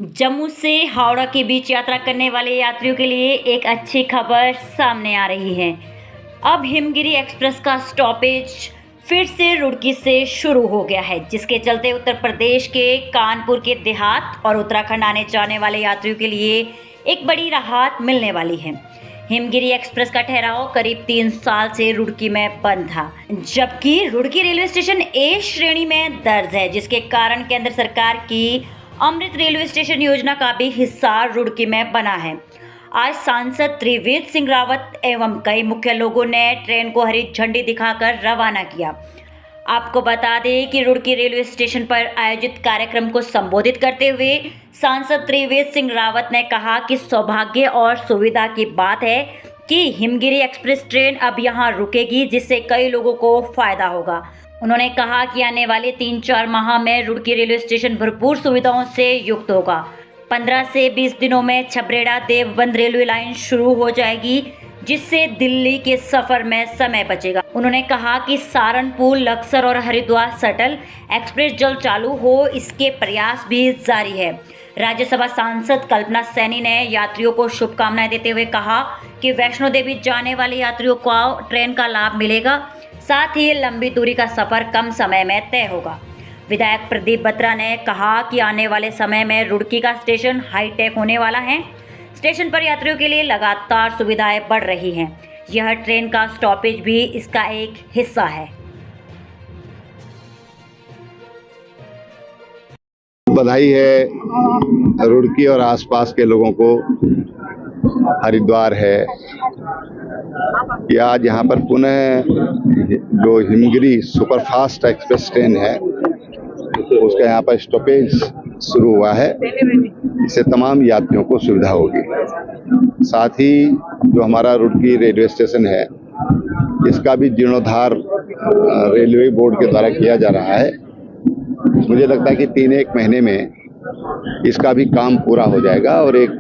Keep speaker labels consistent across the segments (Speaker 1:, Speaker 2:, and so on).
Speaker 1: जम्मू से हावड़ा के बीच यात्रा करने वाले यात्रियों के लिए एक अच्छी खबर सामने आ रही है। अब हिमगिरी एक्सप्रेस का स्टॉपेज फिर से रुड़की से शुरू हो गया है, जिसके चलते उत्तर प्रदेश के कानपुर के देहात और उत्तराखंड आने जाने वाले यात्रियों के लिए एक बड़ी राहत मिलने वाली है। हिमगिरी एक्सप्रेस का ठहराव करीब 3 साल से रुड़की में बंद था, जबकि रुड़की रेलवे स्टेशन ए श्रेणी में दर्ज है, जिसके कारण केंद्र सरकार की अमृत रेलवे स्टेशन योजना का भी हिस्सा रुड़की में बना है। आज सांसद त्रिवेंद्र सिंह रावत एवं कई मुख्य लोगों ने ट्रेन को हरी झंडी दिखाकर रवाना किया। आपको बता दें कि रुड़की रेलवे स्टेशन पर आयोजित कार्यक्रम को संबोधित करते हुए सांसद त्रिवेंद्र सिंह रावत ने कहा कि सौभाग्य और सुविधा की बात है कि हिमगिरी एक्सप्रेस ट्रेन अब यहां रुकेगी, जिससे कई लोगों को फायदा होगा। उन्होंने कहा कि आने वाले 3-4 माह में रुड़की रेलवे स्टेशन भरपूर सुविधाओं से युक्त होगा। 15 से 20 दिनों में छबरेड़ा देवबंद रेलवे लाइन शुरू हो जाएगी, जिससे दिल्ली के सफर में समय बचेगा। उन्होंने कहा कि सहारनपुर, लक्सर और हरिद्वार शटल एक्सप्रेस जल्द चालू हो, इसके प्रयास भी जारी है। राज्यसभा सांसद कल्पना सैनी ने यात्रियों को शुभकामनाएं देते हुए कहा कि वैष्णो देवी जाने वाले यात्रियों को ट्रेन का लाभ मिलेगा, साथ ही लंबी दूरी का सफर कम समय में तय होगा। विधायक प्रदीप बत्रा ने कहा कि आने वाले समय में रुड़की का स्टेशन हाईटेक होने वाला है। स्टेशन पर यात्रियों के लिए लगातार सुविधाएं बढ़ रही हैं। यह ट्रेन का स्टॉपेज भी इसका एक हिस्सा है।
Speaker 2: बधाई है रुड़की और आसपास के लोगों को, हरिद्वार है कि आज यहाँ पर पुनः जो हिमगिरी सुपरफास्ट एक्सप्रेस ट्रेन है उसका यहाँ पर स्टॉपेज शुरू हुआ है। इससे तमाम यात्रियों को सुविधा होगी। साथ ही जो हमारा रुड़की रेलवे स्टेशन है इसका भी जीर्णोद्धार रेलवे बोर्ड के द्वारा किया जा रहा है। मुझे लगता है कि 3-1 महीने में इसका भी काम पूरा हो जाएगा और एक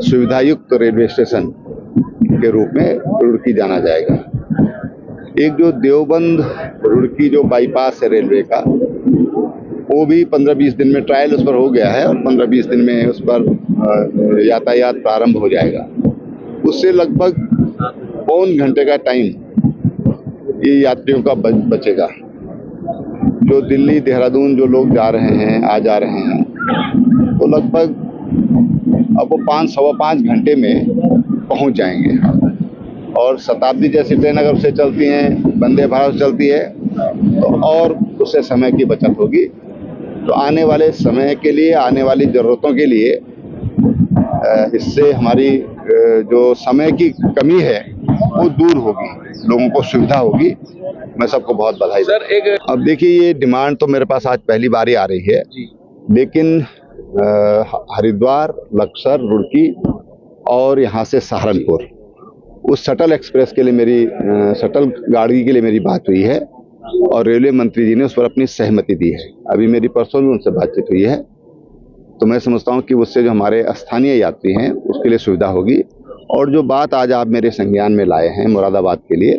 Speaker 2: सुविधायुक्त रेलवे स्टेशन के रूप में रुड़की जाना जाएगा। एक जो देवबंद रुड़की जो बाईपास है रेलवे का, वो भी 15-20 दिन में ट्रायल उस पर हो गया है और 15-20 दिन में उस पर यातायात प्रारंभ हो जाएगा। उससे लगभग पौन घंटे का टाइम ये यात्रियों का बचेगा। जो दिल्ली, देहरादून जो लोग जा रहे हैं, आ जा रहे हैं, तो लगभग अब वो 5-5.25 घंटे में पहुंच जाएंगे। और शताब्दी जैसी ट्रेन अगर उससे चलती हैं, वंदे भारत चलती है, तो और उससे समय की बचत होगी। तो आने वाले समय के लिए, आने वाली ज़रूरतों के लिए इससे हमारी जो समय की कमी है वो दूर होगी, लोगों को सुविधा होगी। मैं सबको बहुत बधाई सर। अब देखिए, ये डिमांड तो मेरे पास आज पहली बार ही आ रही है, लेकिन हरिद्वार, लक्सर, रुड़की और यहाँ से सहारनपुर उस शटल एक्सप्रेस के लिए शटल गाड़ी के लिए मेरी बात हुई है और रेलवे मंत्री जी ने उस पर अपनी सहमति दी है। अभी मेरी परसों भी उनसे बातचीत हुई है। तो मैं समझता हूँ कि उससे जो हमारे स्थानीय यात्री हैं उसके लिए सुविधा होगी। और जो बात आज आप मेरे संज्ञान में लाए हैं मुरादाबाद के लिए,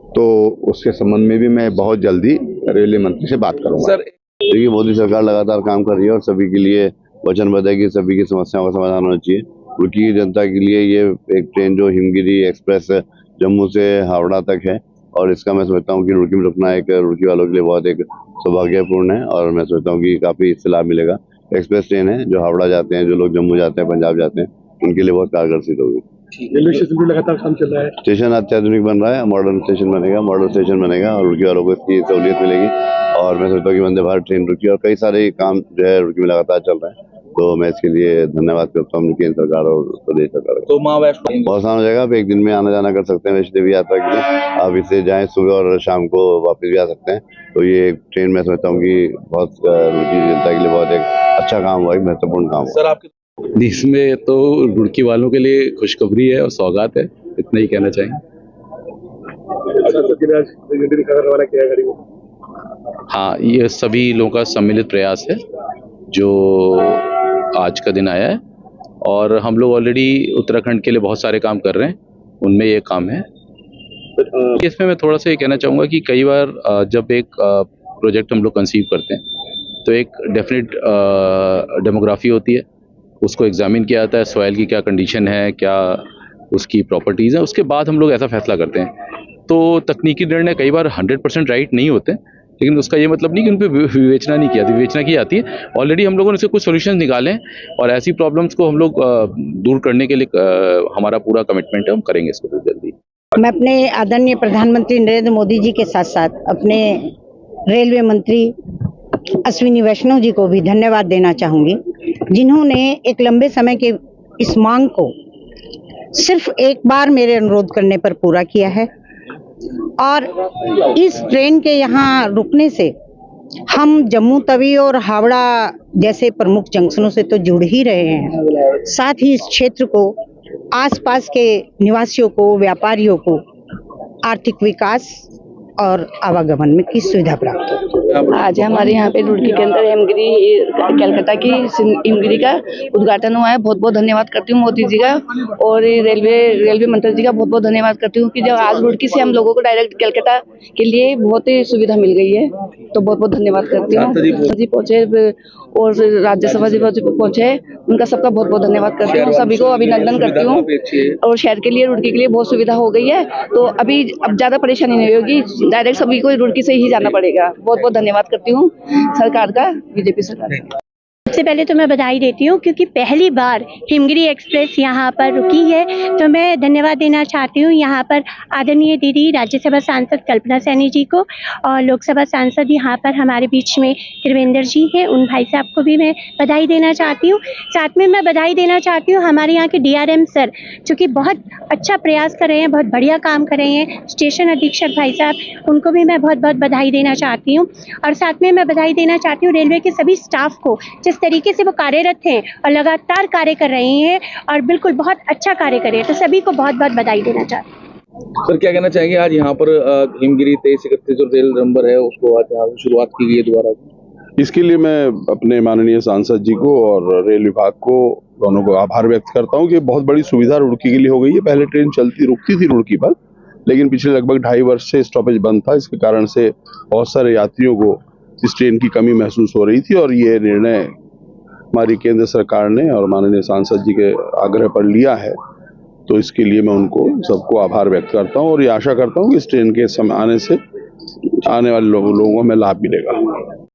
Speaker 2: तो उसके संबंध में भी मैं बहुत जल्दी रेलवे मंत्री से बात करूँगा।
Speaker 3: देखिए, मोदी सरकार लगातार काम कर रही है और सभी के लिए वचनबद्ध है कि सभी की समस्याओं का समाधान होना चाहिए। रुड़की की जनता के लिए ये एक ट्रेन जो हिमगिरी एक्सप्रेस जम्मू से हावड़ा तक है, और इसका मैं समझता हूँ कि रुड़की में रुकना एक रुड़की वालों के लिए बहुत एक सौभाग्यपूर्ण है और मैं समझता हूँ कि काफ़ी इससे लाभ मिलेगा। एक्सप्रेस ट्रेन है, जो हावड़ा जाते हैं, जो लोग जम्मू जाते हैं, पंजाब जाते हैं, उनके लिए बहुत कारगर सिद्ध होगी।
Speaker 4: रेलवे स्टेशन भी लगातार काम चल रहा है।
Speaker 3: स्टेशन अत्याधुनिक बन रहा है, मॉडर्न स्टेशन बनेगा, मॉडर्न स्टेशन बनेगा और रुड़की वालों को इसकी सहूलियत मिलेगी। और मैं समझता हूँ कि वंदे भारत ट्रेन रुड़की और कई सारे काम जो है रुड़की में लगातार चल रहे हैं। तो मैं इसके लिए धन्यवाद करता हूँ केंद्र सरकार और प्रदेश सरकार का।
Speaker 4: तो माँ वैष्णो
Speaker 3: बहुत आसान हो जाएगा। आप एक दिन में आना जाना कर सकते हैं वैष्णो देवी यात्रा के लिए। आप इससे जाएं, सुबह और शाम को वापस भी आ सकते हैं। तो ये ट्रेन मैं समझता हूँ कि बहुत रुड़की जनता के लिए बहुत एक अच्छा काम हुआ, एक महत्वपूर्ण काम हुआ।
Speaker 4: सर, आपके
Speaker 5: इसमें तो रुड़की वालों के लिए खुशखबरी है और सौगात है, इतना ही कहना चाहेंगे। हाँ, ये सभी लोगों का सम्मिलित प्रयास है जो आज का दिन आया है, और हम लोग ऑलरेडी उत्तराखंड के लिए बहुत सारे काम कर रहे हैं, उनमें ये काम है। इसमें मैं थोड़ा सा ये कहना चाहूँगा कि कई बार जब एक प्रोजेक्ट हम लोग कंसीव करते हैं तो एक डेफिनेट डेमोग्राफी होती है, उसको एग्जामिन किया जाता है, सॉइल की क्या कंडीशन है, क्या उसकी प्रॉपर्टीज़ हैं, उसके बाद हम लोग ऐसा फैसला करते हैं। तो तकनीकी निर्णय कई बार 100% राइट नहीं होते, लेकिन उसका ये मतलब नहीं कि उन पर विवेचना नहीं की जाती, विवेचना की जाती है। ऑलरेडी हम लोगों ने उसके कुछ सोल्यूशन निकाले हैं और ऐसी प्रॉब्लम्स को हम लोग दूर करने के लिए हमारा पूरा कमिटमेंट है, हम करेंगे इसको बहुत जल्दी।
Speaker 6: मैं अपने आदरणीय प्रधानमंत्री नरेंद्र मोदी जी के साथ साथ अपने रेलवे मंत्री अश्विनी वैष्णव जी को भी धन्यवाद देना चाहूँगी, जिन्होंने एक लंबे समय के इस मांग को सिर्फ एक बार मेरे अनुरोध करने पर पूरा किया है। और इस ट्रेन के यहाँ रुकने से हम जम्मू तवी और हावड़ा जैसे प्रमुख जंक्शनों से तो जुड़ ही रहे हैं, साथ ही इस क्षेत्र को, आसपास के निवासियों को, व्यापारियों को आर्थिक विकास और आवागमन में की सुविधा प्राप्त हो।
Speaker 7: आज हमारे यहाँ पे रुड़की के अंदर हिमगिरी कलकत्ता की हिमगिरी का उद्घाटन हुआ है। बहुत बहुत धन्यवाद करती हूँ मोदी जी का और रेलवे मंत्री जी का बहुत बहुत धन्यवाद करती हूँ कि जब आज रुड़की से हम लोगों को डायरेक्ट कलकत्ता के लिए बहुत ही सुविधा मिल गई है, तो बहुत बहुत धन्यवाद करती हूँ। जी पहुँचे और राज्यसभा जी पहुँचे, उनका सबका बहुत बहुत धन्यवाद करती हूँ, सभी को अभिनंदन करती हूँ। और शहर के लिए, रुड़की के लिए बहुत सुविधा हो गई है, तो अब ज़्यादा परेशानी नहीं होगी, डायरेक्ट सभी को रुड़की से ही जाना पड़ेगा। बहुत बहुत धन्यवाद करती हूँ सरकार का, बीजेपी सरकार का।
Speaker 8: सबसे पहले तो मैं बधाई देती हूँ क्योंकि पहली बार हिमगिरी एक्सप्रेस यहाँ पर रुकी है, तो मैं धन्यवाद देना चाहती हूँ यहाँ पर आदरणीय दीदी राज्यसभा सांसद कल्पना सैनी जी को, और लोकसभा सांसद यहाँ पर हमारे बीच में त्रिवेंद्र जी हैं, उन भाई साहब को भी मैं बधाई देना चाहती हूँ। साथ में मैं बधाई देना चाहती हूँ हमारे यहाँ के DRM सर, जो कि बहुत अच्छा प्रयास कर रहे हैं, बहुत बढ़िया काम कर रहे हैं, स्टेशन अधीक्षक भाई साहब, उनको भी मैं बहुत बहुत बधाई देना चाहती हूँ। और साथ में मैं बधाई देना चाहती हूँ रेलवे के सभी स्टाफ को, जिस तरीके से वो कार्यरत हैं और लगातार कार्य कर रहे हैं और बिल्कुल बहुत अच्छा कार्य कर रहे हैं, तो सभी को बहुत बहुत बधाई देना चाहती हूँ।
Speaker 9: सर, क्या कहना चाहेंगे आज यहाँ पर हिमगिरी 2331 जो रेल नंबर है उसको आज यहाँ शुरुआत की गई है दोबारा?
Speaker 10: इसके लिए मैं अपने माननीय सांसद जी को और रेल विभाग को, दोनों को आभार व्यक्त करता हूँ कि बहुत बड़ी सुविधा रुड़की के लिए हो गई है। पहले ट्रेन रुकती थी रुड़की पर, लेकिन पिछले लगभग 2.5 वर्ष से स्टॉपेज बंद था। इसके कारण से बहुत सारे यात्रियों को इस ट्रेन की कमी महसूस हो रही थी और ये निर्णय हमारी केंद्र सरकार ने और माननीय सांसद जी के आग्रह पर लिया है। तो इसके लिए मैं उनको सबको आभार व्यक्त करता हूँ और ये आशा करता हूँ कि इस ट्रेन के समय आने से आने वाले लोगों में लाभ मिलेगा।